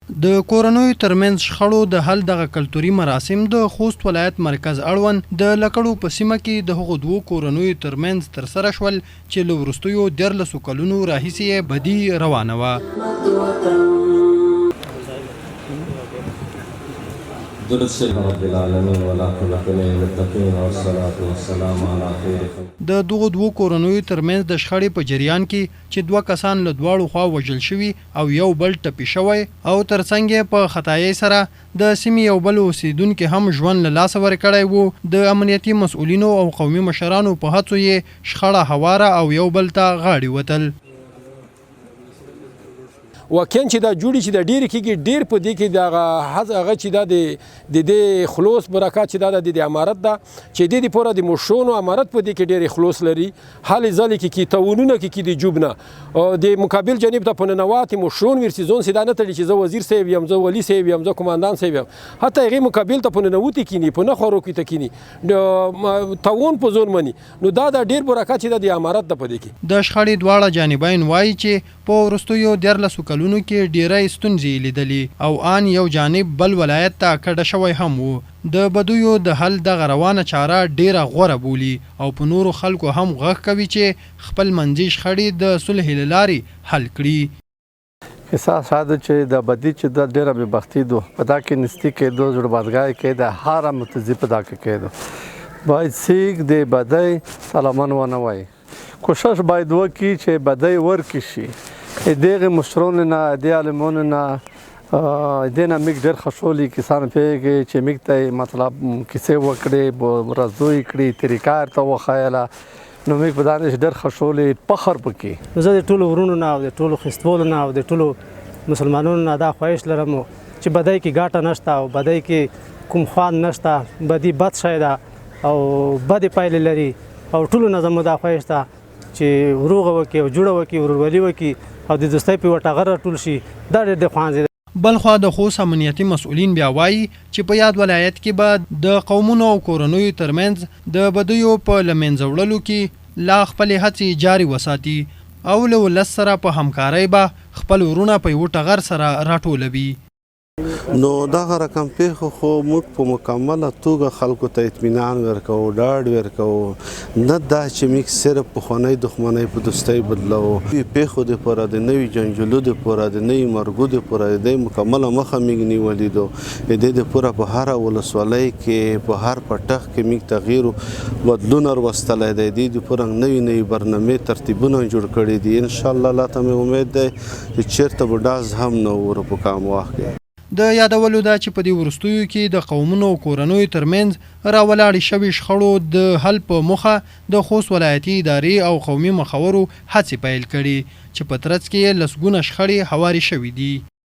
د کورنیو ترمنځ شخړو د حل دغه کلتوري مراسم د خوست ولایت مرکز اړوند د لکړو په سیمه کې د هغو دوو کورنیو ترمنځ ترسره شول چې له وروستیو 14 کلونو راهیسې بدي روانه وه. د دغو دوو کورنیو ترمنځ د شخړې په جریان کې چې 2 کسان له دواړو خوا وژل شوي او یو بل ټپي شوی او ترڅنګ یې په خطایي سره د سیمې یو بل اوسیدونکي هم ژوند له لاسه ورکړی وو. د امنیتي مسؤلینو او قومي مشرانو په هڅو یې شخړه هواره او یو بل ته غاړې وتل. واقعا چې دا جوړي چې دا ډېر کېږي ډېر په دې کې د هغه چې دا د خلوص برکات چې دا د امارت ده چې د پوره د مشونو امارت په دې کې ډېر خلوص لري. حال ځلې کې تاونونه کې د جوبنه د مقابل جانب ته پننوات مشون ورسیزون سیدا نه تړي چې زه وزیر صاحب یم، زه ولی صاحب یم، زه کمانډان صاحب یم، حتی هغه مقابل ته پننوتی کینی په نه خورو کې تکینی تاون په زون منی. نو دا ډېر برکات چې د امارت ده په دې کې. د شخړې دواړه جانبین وایي چې په وروستیو 14 کلونو کې ډیری ستونزې لیدلې او آن یو جانب بل ولایت ته کډه شوی هم وو. د بدیو د حل دغه روانه چاره ډیره غوره بولي او په نورو خلکو هم غږ کوي چې خپل منځي شخړې د صلح له لارې حل کړي. احساس ساده چې د بدی چې د ډیره بېبختي دو په دا کې نستی کېدو زړهبازګۍ کې د هر متضی په دا کې کېدو باید سیک د بدی سلامن ونه وایي. کوشش باید وکړي چې بدی ورکړي شي. دغه مشرون نه د عالمونو نه دینه میک ډېر خوشحالي کسان پیږي چې میک ته مطلب کیسه وکړي رازوي کړي طریقه ته وخایله نو میک په دانش ډېر خوشحالي فخر پکې. زه د ټولو ورونو نه او د ټولو خستولو نه او د ټولو مسلمانانو نه دا خواهش لرم چې بدی کې ګاټه نشته او بدی کې کوم خوان نشته. بدی بد شی ده او بد پایلې لري او ټولو نه زموږ دا خواهش ده چې وروغه وکړي او جوړه وکړي ورورولي وکړي او د دوستۍ په وټغر ټول شي. دا ډېر د خوانځي. بلخوا د خوست امنیتي مسؤلین بیا وایي چې په یاد ولایت کې به د قومونو او کورنیو ترمنځ د بدیو په له منځه وړلو کې لا خپلې هڅې جاري وساتي او له ولس سره په همکارۍ به خپل ورونه په یوه ټغر سره راټولوي. نو دغه رقم پیښو خو موږ په مکمله توګه خلکو ته اطمینان ورکوو، ډاډ ورکوو، نه دا چې موږ صرف پخوانۍ دښمنۍ په دوستۍ بدلوو. پیښو دپاره د نوي جنجالو دپاره د نوي مرګو دپاره د دې مکمله مخه موږ نیولې ده. د دې دپاره په هره ولسوالۍ کې په هر پټخ کې موږ تغییر بدلون راوستلی دی. د دې دپاره نوي نوي برنامې ترتیبونه جوړ کړي دي. انشاءالله الله ته مې امید دی چې چېرته به ډاز هم نه ورو په کام واخلي. د یادولو ده چې په دې وروستیو کې د قومونو او کورنیو ترمنځ راولاړې شوې شخړو د حل په موخه د خوست ولایتي ادارې او قومي مخورو هڅې پیل کړي چې په ترڅ کې یې لسګونه شخړې هوارې شوې دي.